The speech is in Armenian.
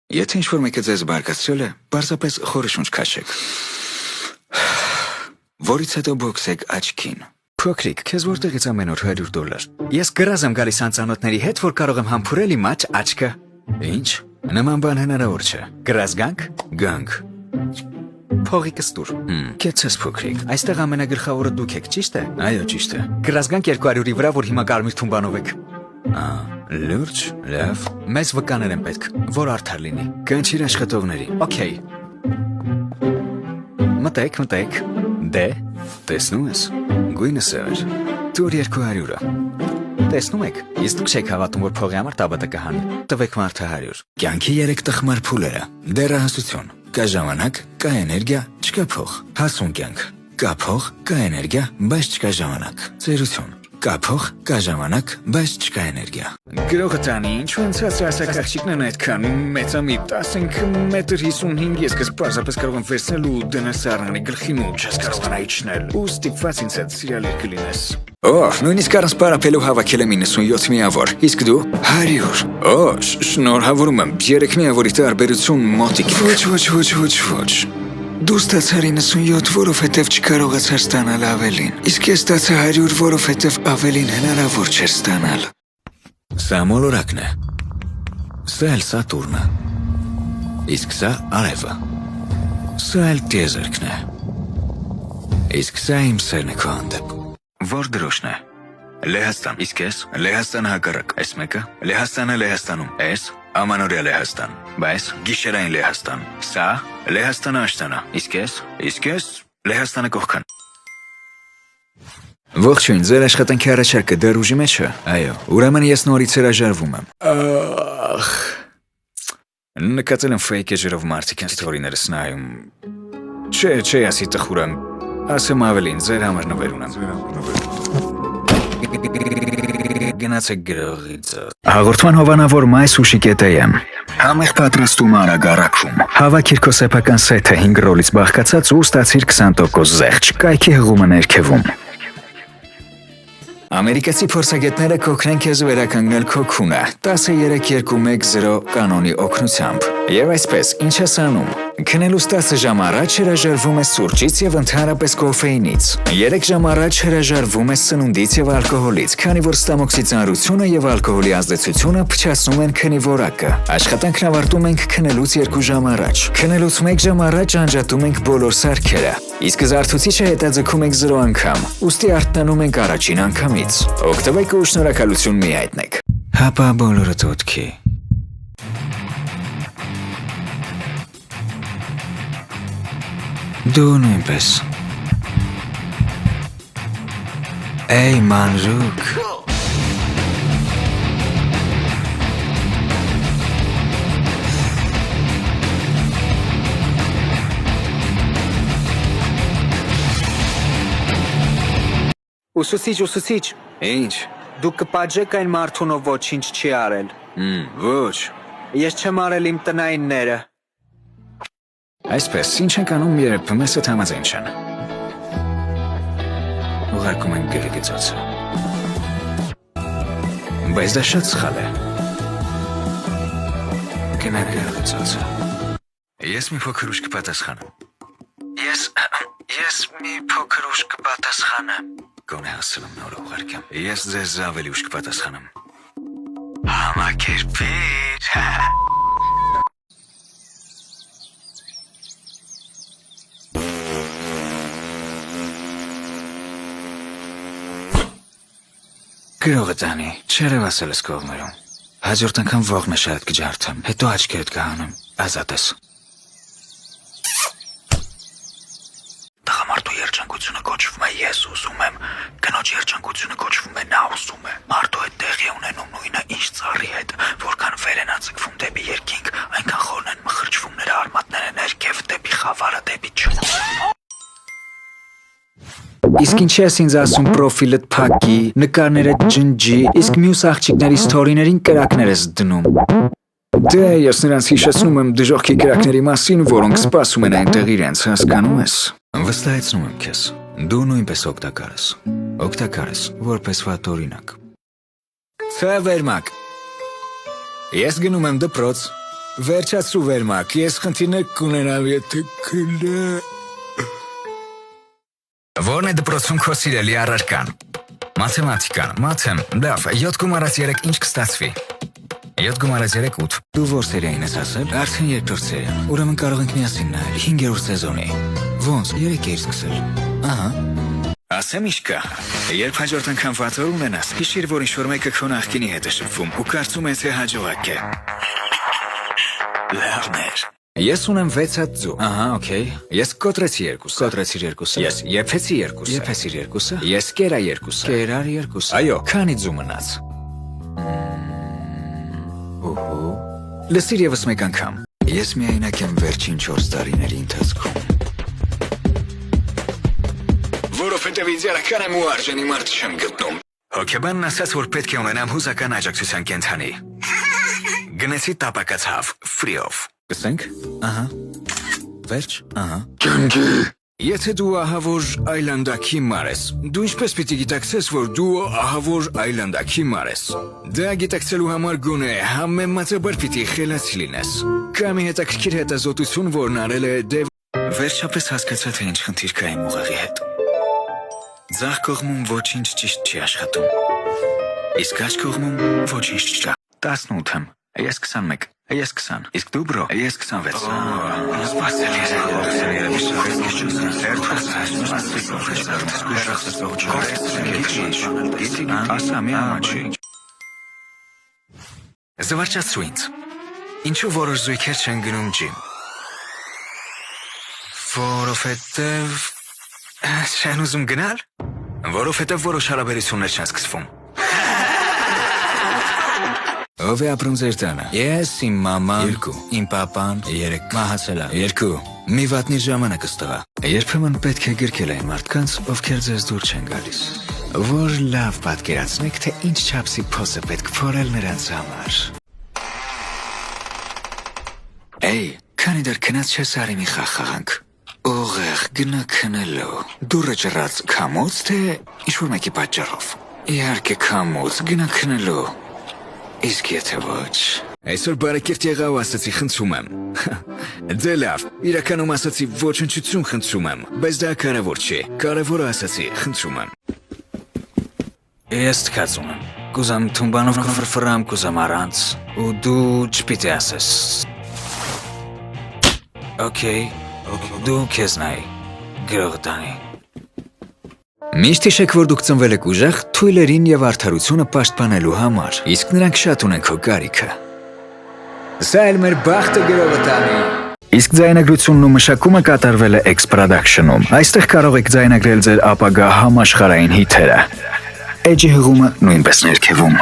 Եթե ինչ-որ մեկը ձեզ բարկացրել է, պարզապես խորը շունչ քաշեք։ Որից հետո բոքսեք աչքին։ Փոքրիկ, քեզ որտեղից ամեն օր $100։ Ես գրազ եմ գալիս անծանոթների հետ, որ կարող եմ համբուրել իմ աչքը։ Ինչ? Նման բան հնարավոր չէ։ Գրազ գանք։ Փողիկս տուր։ Կեցես փոքրիկ։ Այստեղ ամենագլխավորը դուք եք, ճիշտ է։ Այո, ճիշտ է։ Գրազ գանք 200-ի վրա, որ հիմա կարմիր թումբանով եք։ Լուրջ, լավ։ Մեզ վկաներ են պետք, որ արդար լինի։ Կանչիր աշխատողների։ Okay։ Մտեք։ Դե, տեսնում ես։ Գույնը սեր։ Տուր 200-ը։ Տեսնում եք, իսկ դուք չեք հավատում, որ փողի համար տաբատը կհանի։ Տվեք մարդը 100։ Կյանքի 3 տխմար փուլերը։ Դեռահասություն, կա ժամանակ, կա էներգիա, չկա փող։ Հասուն կյանք, կա փող, կա էներգիա, բայց չկա ժամանակ։ Ծերություն, կա փող, կա ժամանակ, բայց չկա էներգիա։ Գրողը տանի, ինչու են ցածր աղջիկներն այդքան մեծամիտ 15 մետր 55 ես կսպարզապես կարող եմ վերցնել ու դնել սառնանի գլխին ու չես կարողանա իջնել։ Ու ստիպված ինձ հետ սիրալիր կլինես։ Նույնիսկ առանց պարապելու հավաքել եմ 97 միավոր, իսկ դու 100։ Շնորհավորում եմ, 3 միավորի տարբերություն մոտիկ։ Ոչ։ Դու ստացար 97, որովհետև չկարողացար ստանալ ավելին, իսկ ես ստացա 100, որովհետև ավելին հնարավոր չէր ստանալ։ Սա մոլորակն է։ Սա էլ Սատուրնը։ Իսկ սա արևը։ Սա էլ տիեզերքն է։ Իսկ սա իմ սերն է քո հանդեպ։ Որ դրոշն է։ Լեհաստան, իսկ ես Լեհաստանը հակառակ, այս մեկը Լեհաստանը Լեհաստանում, ես Ամանորյա Լեհաստան, բայց գիշերային Լեհաստան, սա Լեհաստանը Աշտանա, իսկ ես Լեհաստանը կողքան։ Ողջույն, ձեր աշխատանքի առաջարկը դեռ ուժի մեջ է։ Այո, ուրեմն ես նորից հրաժարվում եմ։ Նկատել եմ ֆեյք էջերով մարդիկ են ստորիներս նայում։ Չէ, ասի տխուր եմ։ Ասեմ ավելին, ձեր համար նվեր ունեմ։ Գնացեք գրողից։ Հաղորդման հովանավոր մայս ուշիկետե եմ։ Համեղ պատրաստում արագ առաքվում։ Հավաքիր քո սեփական սեթը 5 ռոլից բաղկացած ու ստացիր 20% զեղչ։ Կայքի հղումը ներքևում։ Ամերիկացի փորձագետները կօգնեն քեզ վերականգնել քո քունը 13-2-1-0 կանոնի օգնությամբ։ Եվ այսպես, ինչ ես անում։ Քնելուց 10 ժամ առաջ հրաժարվում ես սուրճից եւ ընդհանրապես կոֆեինից։ 3 ժամ առաջ հրաժարվում ես սնունդից եւ ալկոհոլից, քանի որ ստամոքսի ծանրությունը եւ ալկոհոլի ազդեցությունը փչացնում են քնի որակը։ Աշխատանքն ավարտում ենք քնելուց 2 ժամ առաջ։ Քնելուց 1 ժամ առաջ անջատում ենք բոլոր սարքերը։ Իսկ զարթուցիչը հետաձգում ենք 0 անգամ, ուստի արթնանում ենք առաջին անգամից։ Օգտվեք ու շնորհակալություն մի հայտնեք։ Հապա բոլորը տոտքի։ Դու նույնպես։ Էй, մանրուկ։ Ուսուցիչ։ Ինչ։ Դուք կպատժեք այն մարդուն, ով ոչինչ չի արել։ Ոչ։ Ես չեմ արել իմ տնայինները։ Այսպես, ինչ ենք անում, երբ մեզ հետ համաձայն չեն։ Ուղարկում ենք գրիգծոցը։ Բայց դա շատ սխալ է։ Գնանք գրիգծոցը։ Ես մի փոքր ուշ կպատասխանեմ։ Ես մի փոքր ուշ կպատասխանեմ։ Գոնե ասել եմ նոր ուղարկեմ։ Ես ձեզ ավելի ուշ կպատասխանեմ։ Համակերպիր։ Գրողը տանի, չերև ասել ես կողմերում։ Հաջորդ անգամ ողնը շատ կջարդեմ, հետո աչքերդ կհանեմ, ազատ ես։ Տղամարդու երջանկությունը կոչվում է ես ուզում եմ, կնոջ երջանկությունը կոչվում է նա ուզում է։ Մարդու հետ տեղի ունենում նույնը ինչ ծառի հետ, որքան վեր են ածկվում դեպի երկինք, այնքան խորն են մխրճվում նրա արմատները ներքև դեպի խավարը դեպի ջուրը։ Իսկ ինչի ես ինձ ասում պրոֆիլդ փակի, նկարներդ ջնջի, իսկ մյուս աղջիկների սթորիներին կրակներ ես դնում։ Դե, ես նրանց հիշեցնում եմ դժոխքի կրակների մասին, որոնք սպասում են այնտեղ իրենց, հասկանում ես։ Վստահեցնում եմ քեզ, դու նույնպես օգտակար ես, որպես վատ օրինակ։ Չէ, վերմակ։ Ես գնում եմ դպրոց, Վերջացրու վերմակ, ես խնդիրներ կունենամ, եթե քնը։ Որն է դպրոցում քո սիրելի առարկան։ Մաթեմատիկան, մաթեմ, լավ, 7 գումարած 3 ինչ կստացվի։ 7 գումարած 3 8։ Դու որ սերիային ես ասել։ Արդեն երկրորդ սերիան։ Ուրեմն կարող ենք միասին նայել 5-րդ սեզոնի։ Ոնց, 3 էիր սկսել։ Ահա։ Ասեմ ինչ կա։ Երբ հաջորդ անգամ վատոր ունենաս, հիշիր, որ ինչ-որ մեկը քո նախկինի հետ է շփվում ու կարծում ես, թե հաջողակ է։ Լավն էր։ Ես ունեմ 6 հատ ձու։ Ահա, օքեյ։ Ես կոտրեցի 2։ Կոտրեցիր 2-ը։ Ես եփեցի 2-ը։ Եփեցիր 2-ը։ Ես կերա 2-ը։ Կերար 2-ը։ Այո, քանի ձու մնաց։ Օհո։ Լսիր եւս մեկ անգամ։ Ես միայնակ եմ վերջին 4 տարիների ընթացքում։ Որովհետև իդեալական եմ ու արժանի մարդ չեմ գտնում։ Հոգեբանն ասաց, որ պետք է ունենամ հուզական աջակցության կենթանի։ Գնեցի տապակացավ, free of։ Գսենք։ Ահա։ Վերջ։ Ահա։ Ջանջի։ Եթե դու ահավոր այլանդակի մար ես, դու ինչպես պիտի գիտակցես, որ դու ահավոր այլանդակի մար ես։ Դա գիտակցելու համար գոնե համեմատաբար պիտի խելացի լինես։ Կամ հետաքրքիր հետազոտություն, որն արել է Դեվ։ Վերջապես հասկացա, թե ինչ խնդիր կա իմ ուղեղի հետ։ Ձախ կողմում ոչինչ ճիշտ չի աշխատում։ Իսկ աջ կողմում ոչինչ չկա։ 18 եմ։ Ես 21։ Ես 20։ Իսկ դու բրո։ Ես 26։ Սպասելի է։ Զվարճացրու ինձ։ Ինչու որոշ զույգեր չեն գնում ջիմ։ Որովհետև չեն ուզում գնալ։ Որովհետև որոշ հարաբերություններ չեն սկսվում։ Ով է ապրում ձեր տանը։ Ես, իմ մաման, 2, իմ պապան, 3, մահացել է, 2, մի վատնի ժամանակս տղա։ Երբեմն պետք է գրկել այն մարդկանց, ովքեր ձեզ դուր չեն գալիս։ Որ լավ պատկերացնեք, թե ինչ չափսի փոս է պետք փորել նրանց համար։ Էй, քանի դեռ քնած չես արի մի խաղանք։ Ուղեղ գնա քնելու։ Դուրը ջրած քամոց, թե ինչ-որ մեկի պատճառով։ Իհարկե քամոց, գնա քնելու։ Իսկ եթե ոչ։ Այսօր բարեկիրթ եղա ու ասացի խնդրում եմ։ Դե լավ, իրականում ասացի ոչնչություն խնդրում եմ, բայց դա կարևոր չի։ Կարևորը ասացի խնդրում եմ։ Ես թքածում եմ։ Կուզեմ թումբանով կֆրֆրամ, կուզեմ առանց, ու դու չպիտի ասես։ Օքեյ, դու քեզ նայ, գրողը տանի։ Միշտ հիշեք, որ դուք ծնվել եք ուժեղ, թույլերին եւ արդարությունը պաշտպանելու համար, իսկ նրանք շատ ունեն քո կարիքը։ Սա էլ մեր բախտը գրողը տանի։ Իսկ ձայնագրությունն ու մշակումը կատարվել է X Production-ում։ Այստեղ կարող եք ձայնագրել ձեր ապագա համաշխարհային հիթերը։ Էջի հղումը նույնպես ներքևում։